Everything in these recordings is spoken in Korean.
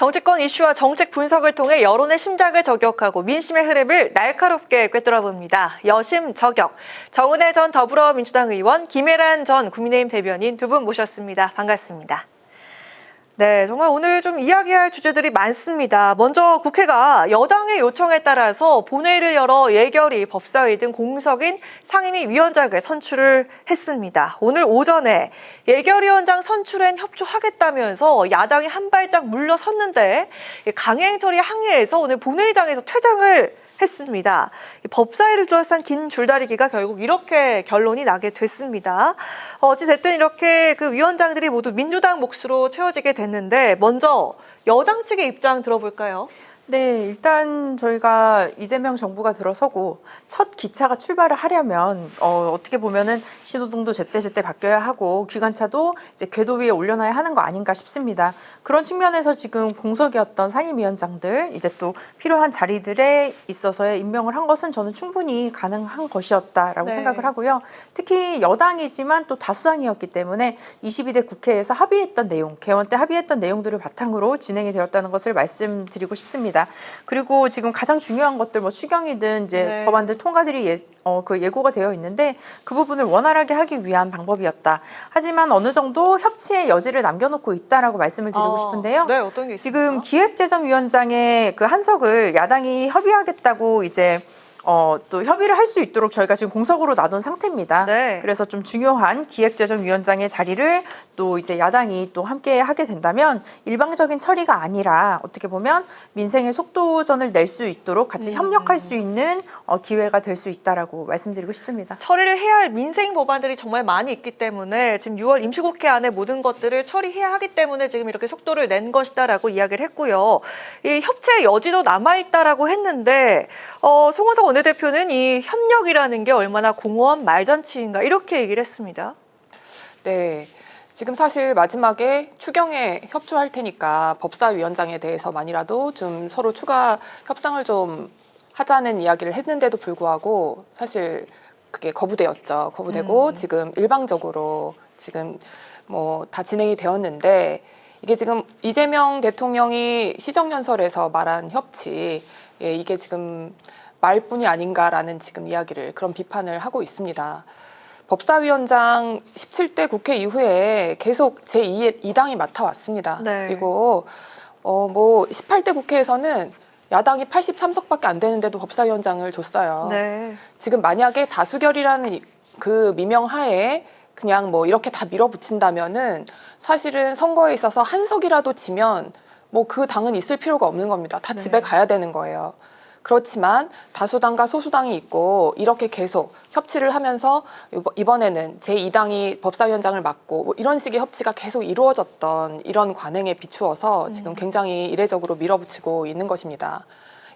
정치권 이슈와 정책 분석을 통해 여론의 심장을 저격하고 민심의 흐름을 날카롭게 꿰뚫어봅니다. 여심 저격. 정은혜 전 더불어민주당 의원, 김혜란 전 국민의힘 대변인 두 분 모셨습니다. 반갑습니다. 네, 정말 오늘 좀 이야기할 주제들이 많습니다. 먼저 국회가 여당의 요청에 따라서 본회의를 열어 예결위, 법사위 등 공석인 상임위 위원장을 선출을 했습니다. 오늘 오전에 예결위원장 선출엔 협조하겠다면서 야당이 한 발짝 물러섰는데 강행 처리 항의해서 오늘 본회의장에서 퇴장을 했습니다. 법사위를 둘러싼 긴 줄다리기가 결국 이렇게 결론이 나게 됐습니다. 어찌됐든 이렇게 그 위원장들이 모두 민주당 몫으로 채워지게 됐는데 먼저 여당 측의 입장 들어볼까요? 네, 일단 저희가 이재명 정부가 들어서고 첫 기차가 출발을 하려면 어떻게 보면은 신호등도 제때제때 바뀌어야 하고 기관차도 이제 궤도 위에 올려놔야 하는 거 아닌가 싶습니다. 그런 측면에서 지금 공석이었던 상임위원장들 이제 또 필요한 자리들에 있어서의 임명을 한 것은 저는 충분히 가능한 것이었다라고 생각을 하고요. 특히 여당이지만 또 다수당이었기 때문에 22대 국회에서 합의했던 내용, 개원 때 합의했던 내용들을 바탕으로 진행이 되었다는 것을 말씀드리고 싶습니다. 그리고 지금 가장 중요한 것들 뭐 추경이든 이제 법안들 통과들이 예고가 되어 있는데 그 부분을 원활하게 하기 위한 방법이었다. 하지만 어느 정도 협치의 여지를 남겨놓고 있다라고 말씀을 드리고 싶은데요. 네, 어떤 게 있습니까? 지금 기획재정위원장의 그 한석을 야당이 협의하겠다고 이제 또 협의를 할 수 있도록 저희가 지금 공석으로 놔둔 상태입니다. 네. 그래서 좀 중요한 기획재정위원장의 자리를 또 이제 야당이 또 함께 하게 된다면 일방적인 처리가 아니라 어떻게 보면 민생의 속도전을 낼 수 있도록 같이 협력할 수 있는 기회가 될 수 있다라고 말씀드리고 싶습니다. 처리를 해야 할 민생 법안들이 정말 많이 있기 때문에 지금 6월 임시국회 안에 모든 것들을 처리해야 하기 때문에 지금 이렇게 속도를 낸 것이다라고 이야기를 했고요. 이 협치의 여지도 남아있다라고 했는데 송원석 원내대표는 이 협력이라는 게 얼마나 공허한 말잔치인가 이렇게 얘기를 했습니다. 네. 지금 사실 마지막에 추경에 협조할 테니까 법사위원장에 대해서만이라도 좀 서로 추가 협상을 좀 하자는 이야기를 했는데도 불구하고 사실 그게 거부되었죠. 거부되고 지금 일방적으로 지금 뭐 다 진행이 되었는데 이게 지금 이재명 대통령이 시정연설에서 말한 협치, 이게 지금 말뿐이 아닌가라는 지금 이야기를 그런 비판을 하고 있습니다. 법사위원장 17대 국회 이후에 계속 제2당이 맡아왔습니다. 네. 그리고 뭐 18대 국회에서는 야당이 83석밖에 안 되는데도 법사위원장을 줬어요. 네. 지금 만약에 다수결이라는 그 미명하에 그냥 뭐 이렇게 다 밀어붙인다면은 사실은 선거에 있어서 한 석이라도 지면 뭐 그 당은 있을 필요가 없는 겁니다. 다 집에 가야 되는 거예요. 그렇지만 다수당과 소수당이 있고 이렇게 계속 협치를 하면서 이번에는 제2당이 법사위원장을 맡고 뭐 이런 식의 협치가 계속 이루어졌던 이런 관행에 비추어서 지금 굉장히 이례적으로 밀어붙이고 있는 것입니다.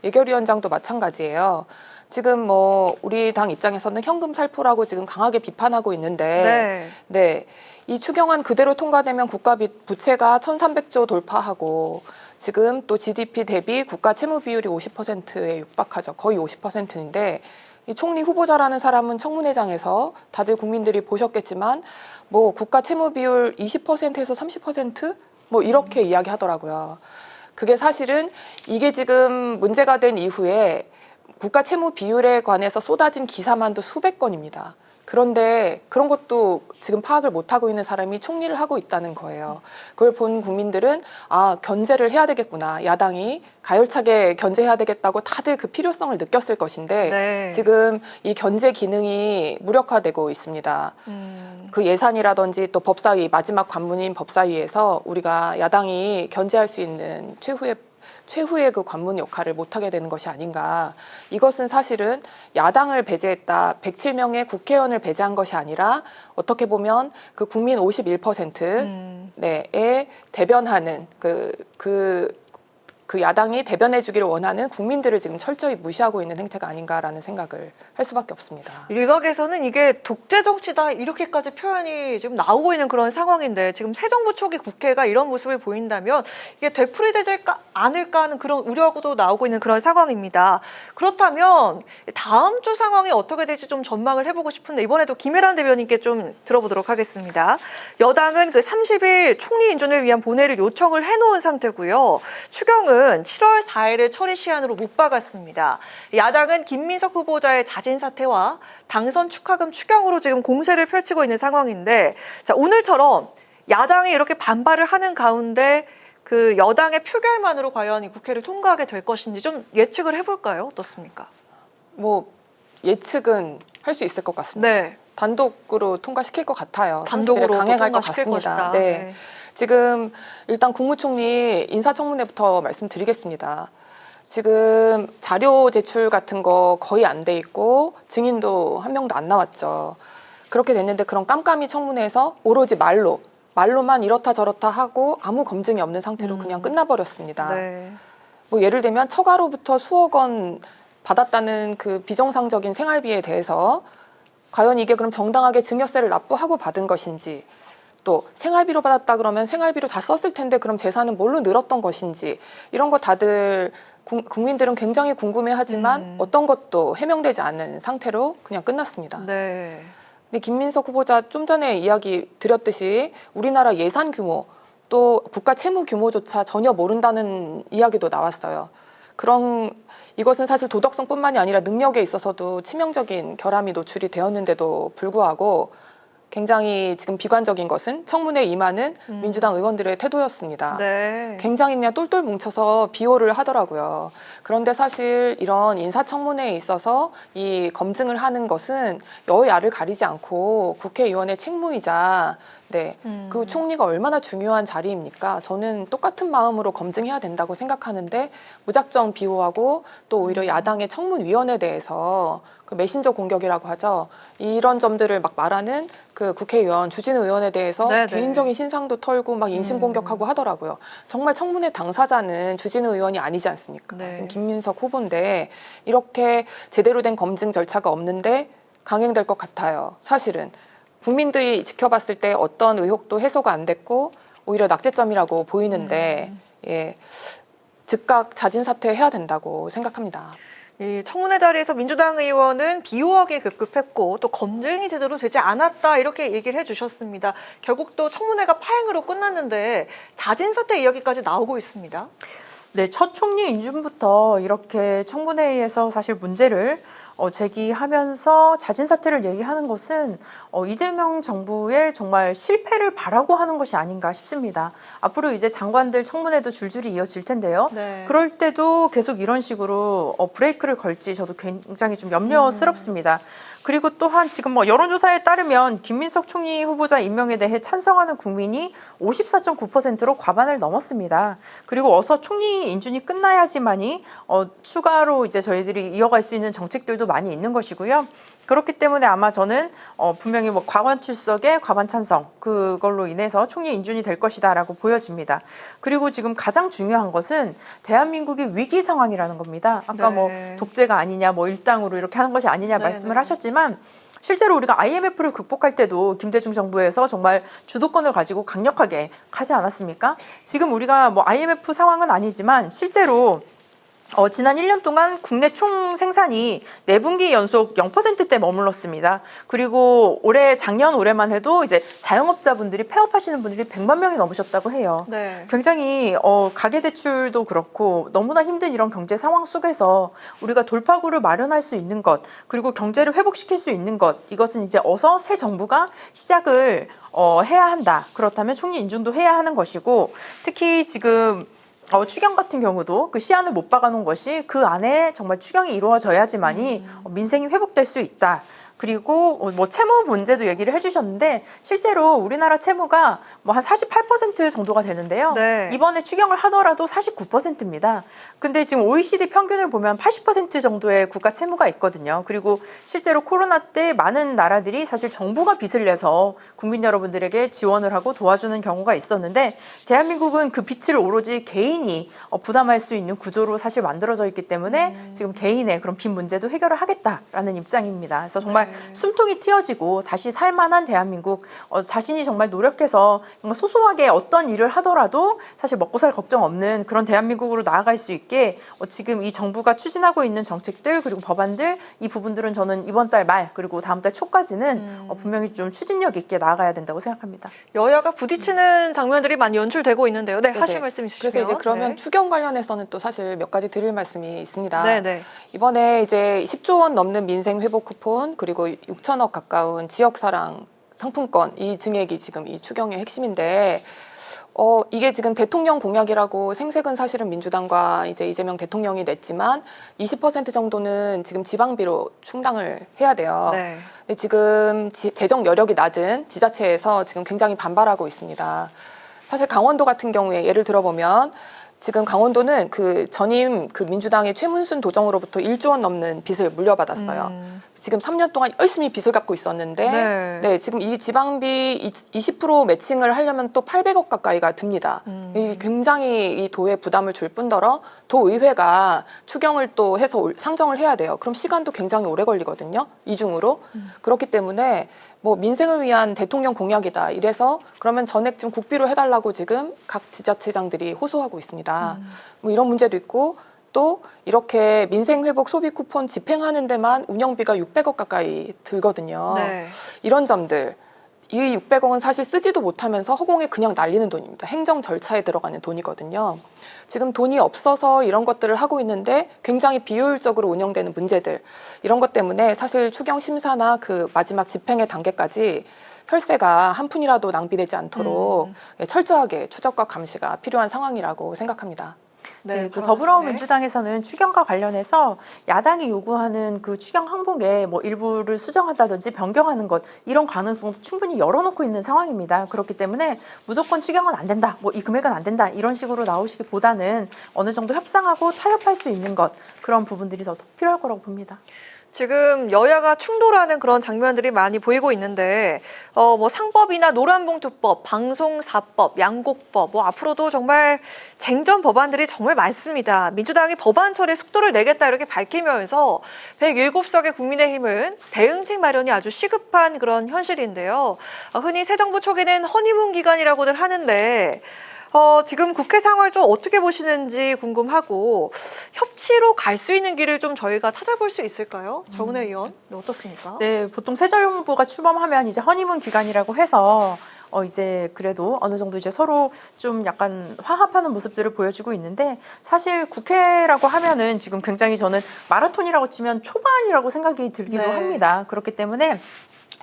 예결위원장도 마찬가지예요. 지금 뭐 우리 당 입장에서는 현금 살포라고 지금 강하게 비판하고 있는데 네, 이 추경안 그대로 통과되면 국가 부채가 1,300조 돌파하고 지금 또 GDP 대비 국가 채무 비율이 50%에 육박하죠. 거의 50%인데 이 총리 후보자라는 사람은 청문회장에서 다들 국민들이 보셨겠지만 뭐 국가 채무 비율 20%에서 30% 뭐 이렇게 이야기하더라고요. 그게 사실은 이게 지금 문제가 된 이후에 국가 채무 비율에 관해서 쏟아진 기사만도 수백 건입니다. 그런데 그런 것도 지금 파악을 못하고 있는 사람이 총리를 하고 있다는 거예요. 그걸 본 국민들은 아, 견제를 해야 되겠구나. 야당이 가열차게 견제해야 되겠다고 다들 그 필요성을 느꼈을 것인데 지금 이 견제 기능이 무력화되고 있습니다. 그 예산이라든지 또 법사위, 마지막 관문인 법사위에서 우리가 야당이 견제할 수 있는 최후의 그 관문 역할을 못하게 되는 것이 아닌가. 이것은 사실은 야당을 배제했다. 107명의 국회의원을 배제한 것이 아니라 어떻게 보면 그 국민 51%에 대변하는 그 그 야당이 대변해주기를 원하는 국민들을 지금 철저히 무시하고 있는 행태가 아닌가라는 생각을 할 수밖에 없습니다. 일각에서는 이게 독재 정치다 이렇게까지 표현이 지금 나오고 있는 그런 상황인데 지금 새 정부 초기 국회가 이런 모습을 보인다면 이게 되풀이되지 않을까 하는 그런 우려도 나오고 있는 그런 상황입니다. 그렇다면 다음 주 상황이 어떻게 될지 좀 전망을 해보고 싶은데 이번에도 김혜란 대변인께 좀 들어보도록 하겠습니다. 여당은 그 30일 총리 인준을 위한 본회의를 요청을 해놓은 상태고요. 추경은 7월 4일을 처리 시한으로 못 박았습니다. 야당은 김민석 후보자의 자진 사퇴와 당선 축하금 추경으로 지금 공세를 펼치고 있는 상황인데, 자, 오늘처럼 야당이 이렇게 반발을 하는 가운데 그 여당의 표결만으로 과연 이 국회를 통과하게 될 것인지 좀 예측을 해볼까요? 어떻습니까? 뭐 예측은 할 수 있을 것 같습니다. 네, 단독으로 통과시킬 것 같아요. 단독으로 30일에 강행할 것 통과시킬 같습니다. 것이다. 네. 지금 일단 국무총리 인사청문회부터 말씀드리겠습니다. 지금 자료 제출 같은 거 거의 안 돼 있고 증인도 한 명도 안 나왔죠. 그렇게 됐는데 그런 깜깜이 청문회에서 오로지 말로만 이렇다 저렇다 하고 아무 검증이 없는 상태로 그냥 끝나버렸습니다. 네. 뭐 예를 들면 처가로부터 수억 원 받았다는 그 비정상적인 생활비에 대해서 과연 이게 그럼 정당하게 증여세를 납부하고 받은 것인지, 또 생활비로 받았다 그러면 생활비로 다 썼을 텐데 그럼 재산은 뭘로 늘었던 것인지, 이런 거 다들 국민들은 굉장히 궁금해하지만 어떤 것도 해명되지 않은 상태로 그냥 끝났습니다. 네. 근데 김민석 후보자 좀 전에 이야기 드렸듯이 우리나라 예산 규모 또 국가 채무 규모조차 전혀 모른다는 이야기도 나왔어요. 이것은 사실 도덕성뿐만이 아니라 능력에 있어서도 치명적인 결함이 노출이 되었는데도 불구하고 굉장히 지금 비관적인 것은 청문회에 임하는 민주당 의원들의 태도였습니다. 네. 굉장히 그냥 똘똘 뭉쳐서 비호를 하더라고요. 그런데 사실 이런 인사청문회에 있어서 이 검증을 하는 것은 여야를 가리지 않고 국회의원의 책무이자 그 총리가 얼마나 중요한 자리입니까? 저는 똑같은 마음으로 검증해야 된다고 생각하는데 무작정 비호하고 또 오히려 야당의 청문위원회에 대해서 그 메신저 공격이라고 하죠. 이런 점들을 막 말하는 그 국회의원, 주진우 의원에 대해서 네네. 개인적인 신상도 털고 막 인신공격하고 하더라고요. 정말 청문회 당사자는 주진우 의원이 아니지 않습니까? 네. 김민석 후보인데 이렇게 제대로 된 검증 절차가 없는데 강행될 것 같아요. 사실은. 국민들이 지켜봤을 때 어떤 의혹도 해소가 안 됐고 오히려 낙제점이라고 보이는데 즉각 자진 사퇴해야 된다고 생각합니다. 이 청문회 자리에서 민주당 의원은 비호하게 급급했고 또 검증이 제대로 되지 않았다 이렇게 얘기를 해주셨습니다. 결국 또 청문회가 파행으로 끝났는데 자진 사퇴 이야기까지 나오고 있습니다. 네, 첫 총리 인준부터 이렇게 청문회에서 사실 문제를 제기하면서 자진 사퇴를 얘기하는 것은 이재명 정부의 정말 실패를 바라고 하는 것이 아닌가 싶습니다. 앞으로 이제 장관들 청문회도 줄줄이 이어질 텐데요. 네. 그럴 때도 계속 이런 식으로 브레이크를 걸지 저도 굉장히 좀 염려스럽습니다. 그리고 또한 지금 여론조사에 따르면 김민석 총리 후보자 임명에 대해 찬성하는 국민이 54.9%로 과반을 넘었습니다. 그리고 어서 총리 인준이 끝나야지만이 추가로 이제 저희들이 이어갈 수 있는 정책들도 많이 있는 것이고요. 그렇기 때문에 아마 저는 분명히 과반 출석에 과반 찬성 그걸로 인해서 총리 인준이 될 것이다라고 보여집니다. 그리고 지금 가장 중요한 것은 대한민국이 위기 상황이라는 겁니다. 아까 네. 독재가 아니냐, 일당으로 이렇게 하는 것이 아니냐 말씀을 하셨지만 실제로 우리가 IMF를 극복할 때도 김대중 정부에서 정말 주도권을 가지고 강력하게 하지 않았습니까? 지금 우리가 IMF 상황은 아니지만 실제로 지난 1년 동안 국내 총 생산이 4분기 연속 0%대 머물렀습니다. 그리고 작년 올해만 해도 이제 자영업자분들이 폐업하시는 분들이 100만 명이 넘으셨다고 해요. 네. 굉장히 가계대출도 그렇고 너무나 힘든 이런 경제 상황 속에서 우리가 돌파구를 마련할 수 있는 것, 그리고 경제를 회복시킬 수 있는 것, 이것은 이제 어서 새 정부가 시작을 해야 한다. 그렇다면 총리 인준도 해야 하는 것이고, 특히 지금 추경 같은 경우도 그 시한을 못 박아놓은 것이 그 안에 정말 추경이 이루어져야지만이 민생이 회복될 수 있다. 그리고 뭐 채무 문제도 얘기를 해주셨는데 실제로 우리나라 채무가 뭐 한 48% 정도가 되는데요. 네. 이번에 추경을 하더라도 49%입니다. 근데 지금 OECD 평균을 보면 80% 정도의 국가 채무가 있거든요. 그리고 실제로 코로나 때 많은 나라들이 사실 정부가 빚을 내서 국민 여러분들에게 지원을 하고 도와주는 경우가 있었는데 대한민국은 그 빚을 오로지 개인이 부담할 수 있는 구조로 사실 만들어져 있기 때문에 지금 개인의 그런 빚 문제도 해결을 하겠다라는 입장입니다. 그래서 정말 숨통이 트여지고 다시 살만한 대한민국, 자신이 정말 노력해서 정말 소소하게 어떤 일을 하더라도 사실 먹고 살 걱정 없는 그런 대한민국으로 나아갈 수 있게 지금 이 정부가 추진하고 있는 정책들 그리고 법안들 이 부분들은 저는 이번 달 말 그리고 다음 달 초까지는 분명히 좀 추진력 있게 나아가야 된다고 생각합니다. 여야가 부딪히는 장면들이 많이 연출되고 있는데요. 네, 하실 네네. 말씀 있으시면. 그래서 이제 그러면 네. 추경 관련해서는 또 사실 몇 가지 드릴 말씀이 있습니다. 네네. 이번에 이제 10조 원 넘는 민생 회복 쿠폰 그리고 6천억 가까운 지역사랑 상품권 이 증액이 지금 이 추경의 핵심인데 이게 지금 대통령 공약이라고 생색은 사실은 민주당과 이제 이재명 대통령이 냈지만 20% 정도는 지금 지방비로 충당을 해야 돼요. 네. 근데 지금 재정 여력이 낮은 지자체에서 지금 굉장히 반발하고 있습니다. 사실 강원도 같은 경우에 예를 들어보면 지금 강원도는 그 전임 그 민주당의 최문순 도정으로부터 1조 원 넘는 빚을 물려받았어요. 지금 3년 동안 열심히 빚을 갚고 있었는데 네. 지금 이 지방비 20% 매칭을 하려면 또 800억 가까이가 듭니다. 이게 굉장히 이 도에 부담을 줄 뿐더러 도의회가 추경을 또 해서 상정을 해야 돼요. 그럼 시간도 굉장히 오래 걸리거든요. 이중으로. 그렇기 때문에 뭐 민생을 위한 대통령 공약이다. 이래서 그러면 전액 좀 국비로 해달라고 지금 각 지자체장들이 호소하고 있습니다. 뭐 이런 문제도 있고 또 이렇게 민생회복 소비 쿠폰 집행하는 데만 운영비가 600억 가까이 들거든요. 네. 이런 점들 이 600억은 사실 쓰지도 못하면서 허공에 그냥 날리는 돈입니다. 행정 절차에 들어가는 돈이거든요. 지금 돈이 없어서 이런 것들을 하고 있는데 굉장히 비효율적으로 운영되는 문제들 이런 것 때문에 사실 추경 심사나 그 마지막 집행의 단계까지 혈세가 한 푼이라도 낭비되지 않도록 철저하게 추적과 감시가 필요한 상황이라고 생각합니다. 네, 그 그럼, 더불어민주당에서는 추경과 관련해서 야당이 요구하는 그 추경 항목에 뭐 일부를 수정한다든지 변경하는 것 이런 가능성도 충분히 열어놓고 있는 상황입니다. 그렇기 때문에 무조건 추경은 안 된다, 뭐 이 금액은 안 된다 이런 식으로 나오시기보다는 어느 정도 협상하고 타협할 수 있는 것 그런 부분들이 더 필요할 거라고 봅니다. 지금 여야가 충돌하는 그런 장면들이 많이 보이고 있는데 뭐 상법이나 노란봉투법, 방송사법, 양곡법 뭐 앞으로도 정말 쟁점 법안들이 정말 많습니다. 민주당이 법안 처리 속도를 내겠다 이렇게 밝히면서 107석의 국민의힘은 대응책 마련이 아주 시급한 그런 현실인데요. 흔히 새 정부 초기는 허니문 기간이라고들 하는데 지금 국회 상황을 좀 어떻게 보시는지 궁금하고 협치로 갈 수 있는 길을 좀 저희가 찾아볼 수 있을까요? 정은혜 의원, 네, 어떻습니까? 네, 보통 새 정부가 출범하면 이제 허니문 기간이라고 해서 이제 그래도 어느 정도 이제 서로 좀 약간 화합하는 모습들을 보여주고 있는데 사실 국회라고 하면은 지금 굉장히 저는 마라톤이라고 치면 초반이라고 생각이 들기도 네. 합니다. 그렇기 때문에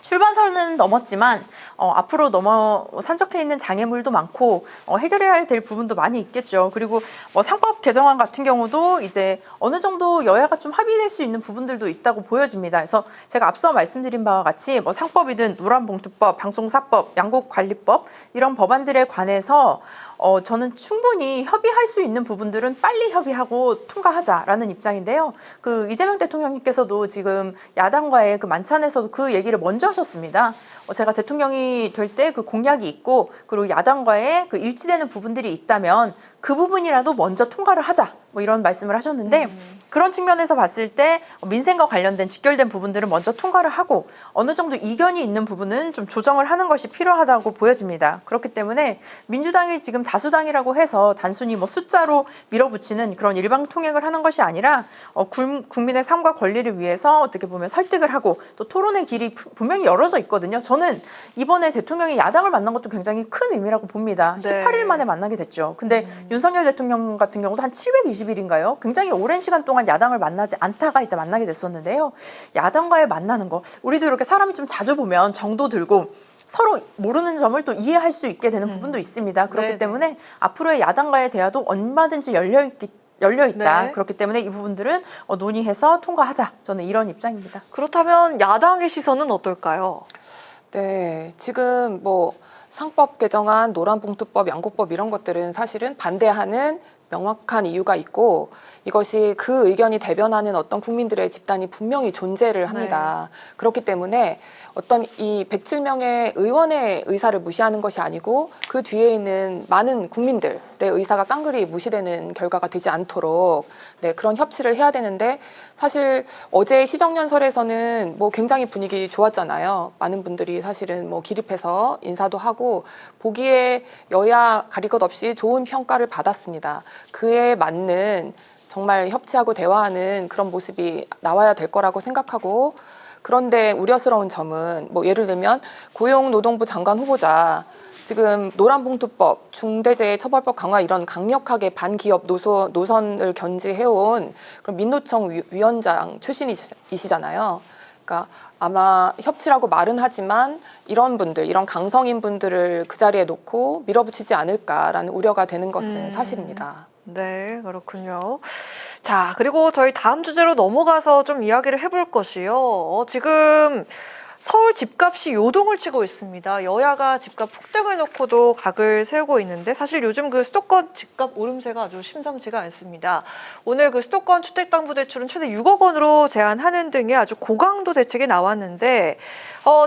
출발선은 넘었지만 앞으로 산적해 있는 장애물도 많고 해결해야 될 부분도 많이 있겠죠. 그리고 상법 개정안 같은 경우도 이제 어느 정도 여야가 좀 합의될 수 있는 부분들도 있다고 보여집니다. 그래서 제가 앞서 말씀드린 바와 같이 상법이든 노란봉투법, 방송사법, 양곡관리법 이런 법안들에 관해서 저는 충분히 협의할 수 있는 부분들은 빨리 협의하고 통과하자라는 입장인데요. 그 이재명 대통령님께서도 지금 야당과의 그 만찬에서도 그 얘기를 먼저 하셨습니다. 제가 대통령이 될 때 그 공약이 있고 그리고 야당과의 그 일치되는 부분들이 있다면 그 부분이라도 먼저 통과를 하자 뭐 이런 말씀을 하셨는데 그런 측면에서 봤을 때 민생과 관련된 직결된 부분들은 먼저 통과를 하고 어느 정도 이견이 있는 부분은 좀 조정을 하는 것이 필요하다고 보여집니다. 그렇기 때문에 민주당이 지금 다수당이라고 해서 단순히 뭐 숫자로 밀어붙이는 그런 일방통행을 하는 것이 아니라 국민의 삶과 권리를 위해서 어떻게 보면 설득을 하고 또 토론의 길이 분명히 열어져 있거든요. 저는 이번에 대통령이 야당을 만난 것도 굉장히 큰 의미라고 봅니다. 네. 18일 만에 만나게 됐죠. 근데 윤석열 대통령 같은 경우도 한 720일인가요? 굉장히 오랜 시간 동안 야당을 만나지 않다가 이제 만나게 됐었는데요. 야당과의 만나는 거, 우리도 이렇게 사람이 좀 자주 보면 정도 들고 서로 모르는 점을 또 이해할 수 있게 되는 부분도 있습니다. 그렇기 네네. 때문에 앞으로의 야당과의 대화도 얼마든지 열려있기 열려 있다. 네. 그렇기 때문에 이 부분들은 논의해서 통과하자. 저는 이런 입장입니다. 그렇다면 야당의 시선은 어떨까요? 네, 지금 뭐 상법 개정안, 노란봉투법, 양곡법 이런 것들은 사실은 반대하는 명확한 이유가 있고 이것이 그 의견이 대변하는 어떤 국민들의 집단이 분명히 존재를 합니다. 그렇기 때문에 어떤 이 107명의 의원의 의사를 무시하는 것이 아니고 그 뒤에 있는 많은 국민들의 의사가 깡그리 무시되는 결과가 되지 않도록 네, 그런 협치를 해야 되는데 사실 어제 시정연설에서는 뭐 굉장히 분위기 좋았잖아요. 많은 분들이 사실은 뭐 기립해서 인사도 하고 보기에 여야 가릴 것 없이 좋은 평가를 받았습니다. 그에 맞는 정말 협치하고 대화하는 그런 모습이 나와야 될 거라고 생각하고 그런데 우려스러운 점은 뭐 예를 들면 고용노동부 장관 후보자 지금 노란봉투법, 중대재해처벌법 강화 이런 강력하게 반기업 노선을 견지해온 그런 민노총 위원장 출신이시잖아요. 그러니까 아마 협치라고 말은 하지만 이런 분들, 이런 강성인 분들을 그 자리에 놓고 밀어붙이지 않을까라는 우려가 되는 것은 사실입니다. 네, 그렇군요. 자, 그리고 저희 다음 주제로 넘어가서 좀 이야기를 해볼 것이요. 지금 서울 집값이 요동을 치고 있습니다. 여야가 집값 폭등을 놓고도 각을 세우고 있는데 사실 요즘 그 수도권 집값 오름세가 아주 심상치가 않습니다. 오늘 그 수도권 주택담보대출은 최대 6억 원으로 제한하는 등의 아주 고강도 대책이 나왔는데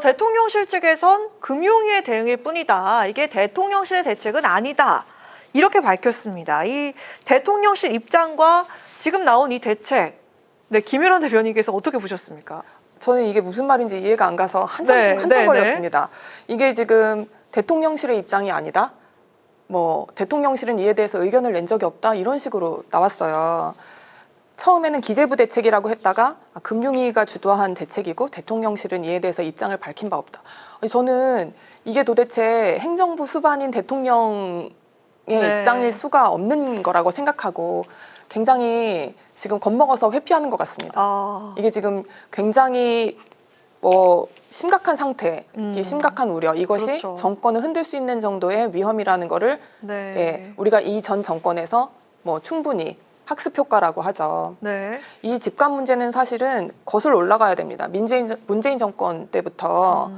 대통령실 측에선 금융위의 대응일 뿐이다. 이게 대통령실의 대책은 아니다. 이렇게 밝혔습니다. 이 대통령실 입장과 지금 나온 이 대책, 네, 김혜란 대변인께서 어떻게 보셨습니까? 저는 이게 무슨 말인지 이해가 안 가서 한참 걸렸습니다. 이게 지금 대통령실의 입장이 아니다? 뭐 대통령실은 이에 대해서 의견을 낸 적이 없다? 이런 식으로 나왔어요. 처음에는 기재부 대책이라고 했다가 금융위가 주도한 대책이고 대통령실은 이에 대해서 입장을 밝힌 바 없다. 저는 이게 도대체 행정부 수반인 대통령의 입장일 수가 없는 거라고 생각하고 굉장히 지금 겁먹어서 회피하는 것 같습니다. 이게 지금 굉장히 심각한 상태, 심각한 우려, 이것이 그렇죠. 정권을 흔들 수 있는 정도의 위험이라는 거를 예, 우리가 이 전 정권에서 충분히 학습 효과라고 하죠. 네. 이 집값 문제는 사실은 거슬러 올라가야 됩니다. 문재인 정권 때부터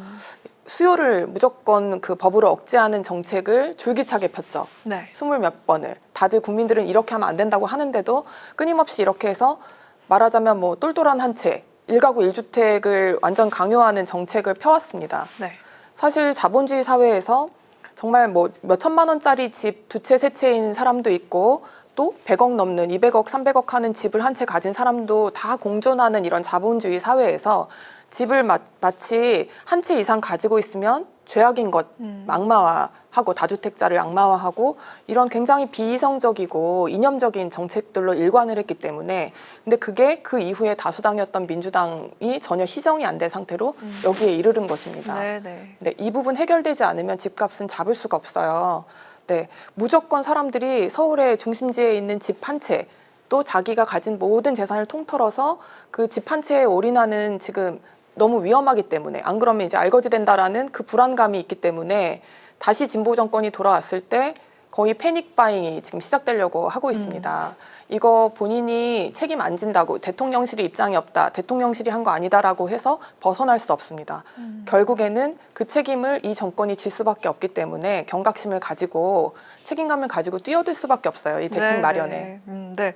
수요를 무조건 그 법으로 억제하는 정책을 줄기차게 폈죠. 네. 20몇 번을. 다들 국민들은 이렇게 하면 안 된다고 하는데도 끊임없이 이렇게 해서 말하자면 똘똘한 한 채, 1가구 1주택을 완전 강요하는 정책을 펴왔습니다. 네. 사실 자본주의 사회에서 정말 몇 천만 원짜리 집 2채, 3채인 사람도 있고 또 100억 넘는 200억, 300억 하는 집을 한 채 가진 사람도 다 공존하는 이런 자본주의 사회에서 집을 마치 한 채 이상 가지고 있으면 죄악인 것 악마화하고 다주택자를 악마화하고 이런 굉장히 비이성적이고 이념적인 정책들로 일관을 했기 때문에 근데 그게 그 이후에 다수당이었던 민주당이 전혀 시정이 안 된 상태로 여기에 이르른 것입니다. 네. 네, 이 부분 해결되지 않으면 집값은 잡을 수가 없어요. 네, 무조건 사람들이 서울의 중심지에 있는 집 한 채 또 자기가 가진 모든 재산을 통틀어서 그 집 한 채에 올인하는 지금 너무 위험하기 때문에 안 그러면 이제 알거지된다라는 그 불안감이 있기 때문에 다시 진보 정권이 돌아왔을 때 거의 패닉 바잉이 지금 시작되려고 하고 있습니다. 이거 본인이 책임 안 진다고 대통령실이 입장이 없다, 대통령실이 한 거 아니다라고 해서 벗어날 수 없습니다. 결국에는 그 책임을 이 정권이 질 수밖에 없기 때문에 경각심을 가지고 책임감을 가지고 뛰어들 수밖에 없어요. 이 대책 마련에. 네.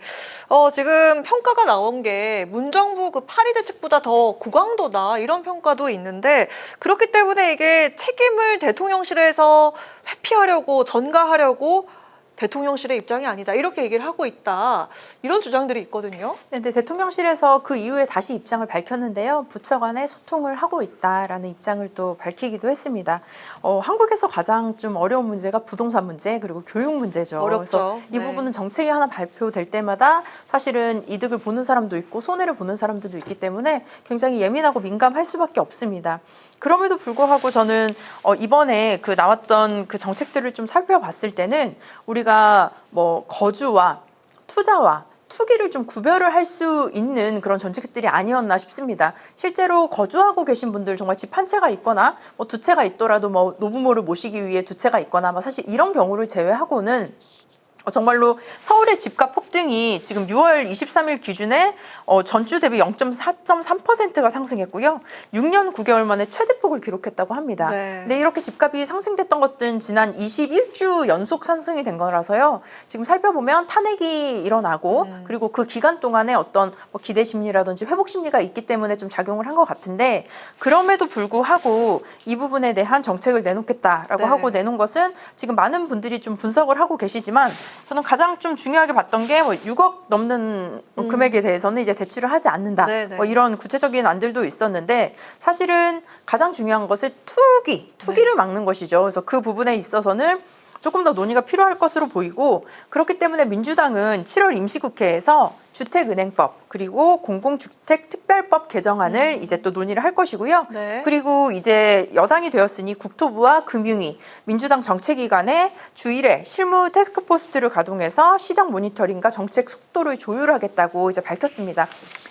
지금 평가가 나온 게 문정부 그 파리 대책보다 더 고강도다 이런 평가도 있는데 그렇기 때문에 이게 책임을 대통령실에서 회피하려고 전가하려고 대통령실의 입장이 아니다 이렇게 얘기를 하고 있다 이런 주장들이 있거든요. 근데 대통령실에서 그 이후에 다시 입장을 밝혔는데요. 부처 간에 소통을 하고 있다라는 입장을 또 밝히기도 했습니다. 한국에서 가장 좀 어려운 문제가 부동산 문제 그리고 교육 문제죠. 어렵죠. 그래서 이 부분은 정책이 하나 발표될 때마다 사실은 이득을 보는 사람도 있고 손해를 보는 사람들도 있기 때문에 굉장히 예민하고 민감할 수밖에 없습니다. 그럼에도 불구하고 저는 이번에 그 나왔던 그 정책들을 좀 살펴봤을 때는 우리가 거주와 투자와 투기를 좀 구별을 할 수 있는 그런 정책들이 아니었나 싶습니다. 실제로 거주하고 계신 분들 정말 집 한 채가 있거나 2채가 있더라도 노부모를 모시기 위해 2채가 있거나 사실 이런 경우를 제외하고는 정말로 서울의 집값 폭등이 지금 6월 23일 기준에 전주 대비 0.4.3%가 상승했고요. 6년 9개월 만에 최대폭을 기록했다고 합니다. 네. 근데 이렇게 집값이 상승됐던 것들은 지난 21주 연속 상승이 된 거라서요. 지금 살펴보면 탄핵이 일어나고 그리고 그 기간 동안에 어떤 뭐 기대 심리라든지 회복 심리가 있기 때문에 좀 작용을 한 것 같은데 그럼에도 불구하고 이 부분에 대한 정책을 내놓겠다라고 네. 하고 내놓은 것은 지금 많은 분들이 좀 분석을 하고 계시지만 저는 가장 좀 중요하게 봤던 게 뭐 6억 넘는 금액에 대해서는 이제 대출을 하지 않는다. 네네. 뭐 이런 구체적인 안들도 있었는데 사실은 가장 중요한 것은 투기를 막는 것이죠. 그래서 그 부분에 있어서는 조금 더 논의가 필요할 것으로 보이고 그렇기 때문에 민주당은 7월 임시국회에서 주택은행법 그리고 공공주택특별법 개정안을 이제 또 논의를 할 것이고요. 네. 그리고 이제 여당이 되었으니 국토부와 금융위, 민주당 정책위관에 주일에 실무 태스크포스트를 가동해서 시장 모니터링과 정책 속도를 조율하겠다고 이제 밝혔습니다.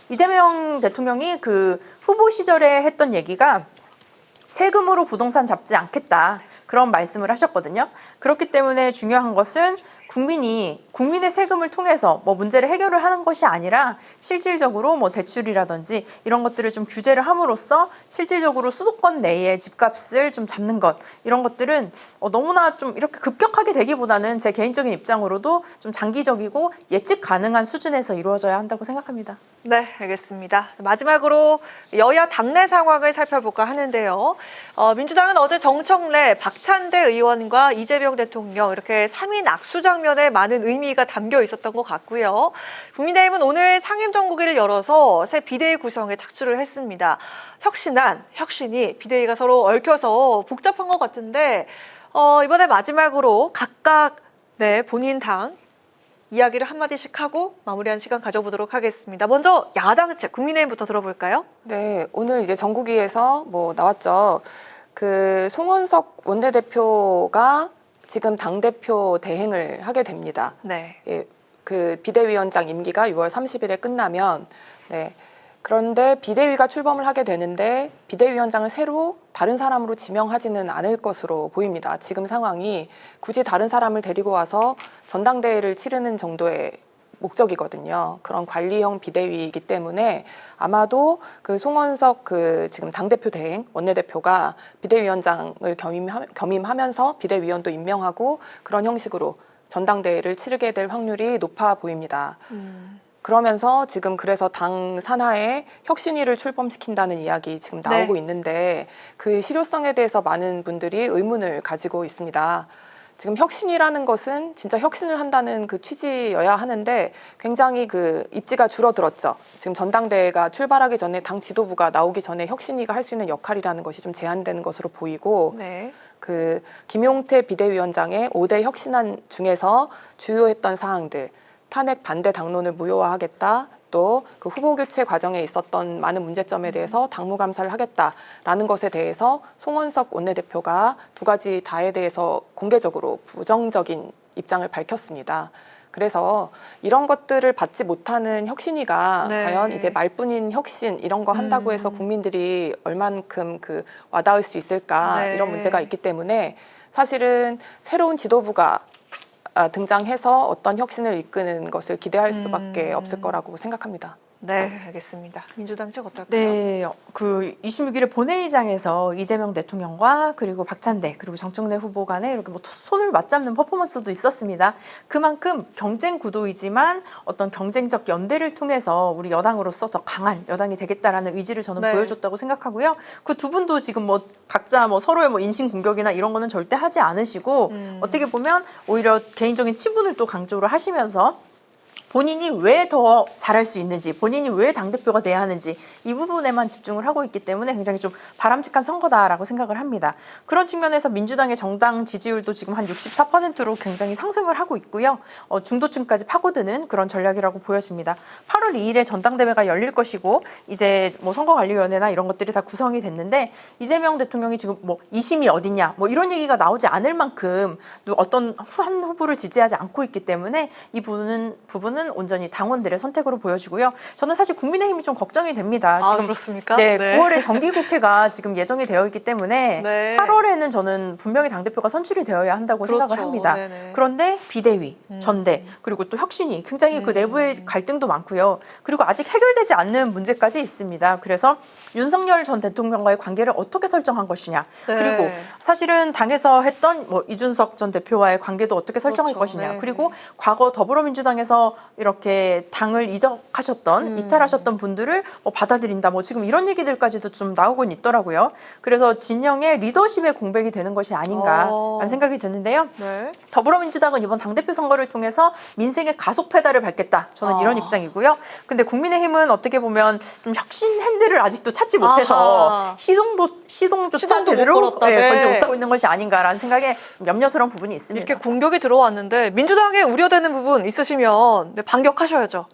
이재명 대통령이 그 후보 시절에 했던 얘기가 세금으로 부동산 잡지 않겠다. 그런 말씀을 하셨거든요. 그렇기 때문에 중요한 것은 국민의 세금을 통해서 뭐 문제를 해결을 하는 것이 아니라 실질적으로 뭐 대출이라든지 이런 것들을 좀 규제를 함으로써 실질적으로 수도권 내에 집값을 좀 잡는 것 이런 것들은 너무나 좀 이렇게 급격하게 되기보다는 제 개인적인 입장으로도 좀 장기적이고 예측 가능한 수준에서 이루어져야 한다고 생각합니다. 네, 알겠습니다. 마지막으로 여야 당내 상황을 살펴볼까 하는데요. 민주당은 어제 정청래, 박찬대 의원과 이재명 대통령 이렇게 3인 악수 장면에 많은 의미가 담겨 있었던 것 같고요. 국민의힘은 오늘 상임정국위를 열어서 새 비대위 구성에 착수를 했습니다. 혁신이 비대위가 서로 얽혀서 복잡한 것 같은데 이번에 마지막으로 각각 본인 당 이야기를 한마디씩 하고 마무리하는 시간 가져보도록 하겠습니다. 먼저 야당 측 국민의힘부터 들어볼까요? 네, 오늘 이제 정국위에서 뭐 나왔죠. 그 송원석 원내대표가 지금 당대표 대행을 하게 됩니다. 네. 예, 그 비대위원장 임기가 6월 30일에 끝나면 그런데 비대위가 출범을 하게 되는데 비대위원장을 새로 다른 사람으로 지명하지는 않을 것으로 보입니다. 지금 상황이 굳이 다른 사람을 데리고 와서 전당대회를 치르는 정도의 목적이거든요. 그런 관리형 비대위이기 때문에 아마도 그 송원석 그 지금 당대표 대행 원내대표가 비대위원장을 겸임하면서 비대위원도 임명하고 그런 형식으로 전당대회를 치르게 될 확률이 높아 보입니다. 그러면서 지금 그래서 당 산하에 혁신위를 출범시킨다는 이야기 지금 나오고 있는데 그 실효성에 대해서 많은 분들이 의문을 가지고 있습니다. 지금 혁신이라는 것은 진짜 혁신을 한다는 그 취지여야 하는데 굉장히 그 입지가 줄어들었죠. 지금 전당대회가 출발하기 전에 당 지도부가 나오기 전에 혁신위가 할 수 있는 역할이라는 것이 좀 제한되는 것으로 보이고 그 김용태 비대위원장의 5대 혁신안 중에서 주요했던 사항들 탄핵 반대 당론을 무효화하겠다. 또 그 후보 교체 과정에 있었던 많은 문제점에 대해서 당무 감사를 하겠다라는 것에 대해서 송원석 원내대표가 두 가지 다에 대해서 공개적으로 부정적인 입장을 밝혔습니다. 그래서 이런 것들을 받지 못하는 혁신위가 과연 이제 말뿐인 혁신 이런 거 한다고 해서 국민들이 얼만큼 그 와닿을 수 있을까 이런 문제가 있기 때문에 사실은 새로운 지도부가 등장해서 어떤 혁신을 이끄는 것을 기대할 수밖에 없을 거라고 생각합니다. 네, 알겠습니다. 민주당 측 어떨까요? 네, 그 26일에 본회의장에서 이재명 대통령과 그리고 박찬대 그리고 정청래 후보 간에 이렇게 뭐 손을 맞잡는 퍼포먼스도 있었습니다. 그만큼 경쟁 구도이지만 어떤 경쟁적 연대를 통해서 우리 여당으로서 더 강한 여당이 되겠다라는 의지를 저는 보여줬다고 생각하고요. 그 두 분도 지금 뭐 각자 뭐 서로의 뭐 인신 공격이나 이런 거는 절대 하지 않으시고 어떻게 보면 오히려 개인적인 치분을 또 강조를 하시면서 본인이 왜 더 잘할 수 있는지, 본인이 왜 당대표가 돼야 하는지 이 부분에만 집중을 하고 있기 때문에 굉장히 좀 바람직한 선거다라고 생각을 합니다. 그런 측면에서 민주당의 정당 지지율도 지금 한 64%로 굉장히 상승을 하고 있고요. 중도층까지 파고드는 그런 전략이라고 보여집니다. 8월 2일에 전당대회가 열릴 것이고 이제 뭐 선거관리위원회나 이런 것들이 다 구성이 됐는데 이재명 대통령이 지금 뭐 2심이 어딨냐 뭐 이런 얘기가 나오지 않을 만큼 어떤 한 후보를 지지하지 않고 있기 때문에 이 부분은 거는 온전히 당원들의 선택으로 보여지고요. 저는 사실 국민의힘이 좀 걱정이 됩니다. 아, 지금 그렇습니까? 네, 9월에 정기국회가 지금 예정이 되어 있기 때문에 네. 8월에는 저는 분명히 당대표가 선출이 되어야 한다고 그렇죠. 생각을 합니다. 네네. 그런데 비대위, 전대, 그리고 또 혁신이 굉장히 그 내부의 갈등도 많고요. 그리고 아직 해결되지 않는 문제까지 있습니다. 그래서 윤석열 전 대통령과의 관계를 어떻게 설정한 것이냐. 네. 그리고 사실은 당에서 했던 뭐 이준석 전 대표와의 관계도 어떻게 설정할 그렇죠. 것이냐. 네. 그리고 과거 더불어민주당에서 이렇게 당을 이적하셨던 이탈하셨던 분들을 뭐 받아들인다. 뭐 지금 이런 얘기들까지도 좀 나오고 있더라고요. 그래서 진영의 리더십의 공백이 되는 것이 아닌가라는 생각이 드는데요. 네. 더불어민주당은 이번 당대표 선거를 통해서 민생의 가속 페달을 밟겠다. 저는 이런 입장이고요. 근데 국민의힘은 어떻게 보면 좀 혁신 핸들을 아직도 찾지 못해서 아하. 시동조차 시동도 제대로 못 걸었다. 네. 걸지 못하고 있는 것이 아닌가라는 생각에 좀 염려스러운 부분이 있습니다. 이렇게 공격이 들어왔는데 민주당에 우려되는 부분 있으시면 네, 반격하셔야죠.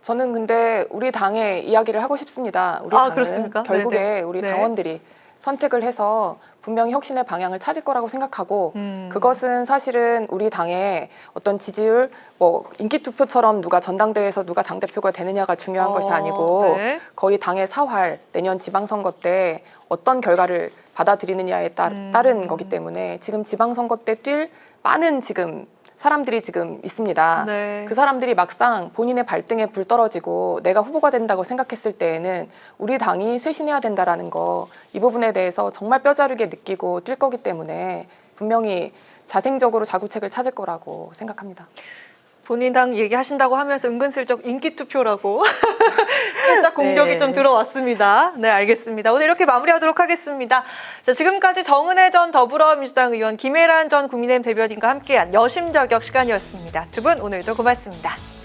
저는 근데 우리 당의 이야기를 하고 싶습니다. 우리 아, 당은 그렇습니까? 결국에 네네. 우리 네. 당원들이 선택을 해서 분명히 혁신의 방향을 찾을 거라고 생각하고 음. 그것은 사실은 우리 당의 어떤 지지율, 뭐 인기 투표처럼 누가 전당대회에서 누가 당대표가 되느냐가 중요한 것이 아니고 네. 거의 당의 사활, 내년 지방선거 때 어떤 결과를 받아들이느냐에 따른 거기 때문에 지금 지방선거 때 뛸 많은 지금 사람들이 지금 있습니다. 네. 그 사람들이 막상 본인의 발등에 불 떨어지고 내가 후보가 된다고 생각했을 때에는 우리 당이 쇄신해야 된다라는 거, 이 부분에 대해서 정말 뼈저리게 느끼고 뛸 거기 때문에 분명히 자생적으로 자구책을 찾을 거라고 생각합니다. 본인 당 얘기하신다고 하면서 은근슬쩍 인기 투표라고 살짝 공격이 네. 좀 들어왔습니다. 네, 알겠습니다. 오늘 이렇게 마무리하도록 하겠습니다. 자, 지금까지 정은혜 전 더불어민주당 의원, 김혜란 전 국민의힘 대변인과 함께한 여심저격 시간이었습니다. 두 분 오늘도 고맙습니다.